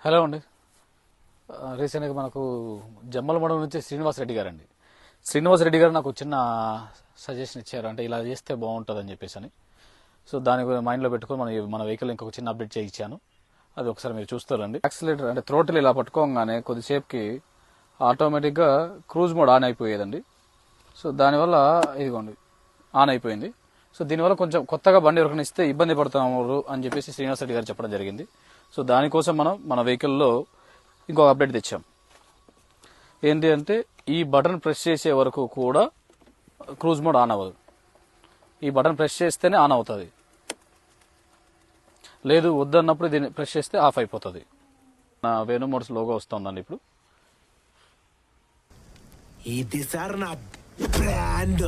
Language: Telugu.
హలో అండి. రీసెంట్గా మనకు జమ్మలమడుగు నుంచి శ్రీనివాసరెడ్డి గారు అండి. శ్రీనివాసరెడ్డి గారు నాకు చిన్న సజెషన్ ఇచ్చారు, అంటే ఇలా చేస్తే బాగుంటుందని చెప్పేసి అని. సో దాని మైండ్లో పెట్టుకొని మన వెహికల్ ఇంకొక చిన్న అప్డేట్ చేయించాను. అది ఒకసారి మీరు చూస్తారండి. యాక్సిలేటర్ అంటే థ్రోటిల్ ఇలా పట్టుకోగానే కొద్దిసేపుకి ఆటోమేటిక్గా క్రూజ్ మోడ్ ఆన్ అయిపోయేదండి. సో దానివల్ల ఇదిగోండి ఆన్ అయిపోయింది. సో దీనివల్ల కొంచెం కొత్తగా బండి ఎవరికైనా ఇస్తే ఇబ్బంది పడుతున్నారు అని చెప్పేసి శ్రీనివాసరెడ్డి గారు చెప్పడం జరిగింది. సో దానికోసం మనం మన వెహికల్లో ఇంకొక అప్డేట్ తెచ్చాం. ఏంటి అంటే ఈ బటన్ ప్రెస్ చేసే వరకు కూడా క్రూజ్ మోడ్ ఆన్ అవ్వదు. ఈ బటన్ ప్రెస్ చేస్తేనే ఆన్ అవుతుంది, లేదు వద్దన్నప్పుడు దీన్ని ప్రెస్ చేస్తే ఆఫ్ అయిపోతుంది. నా వేణు మోటార్స్ లోగో వస్తుందండి ఇప్పుడు. ఇది సార్ నా బ్రాండ్.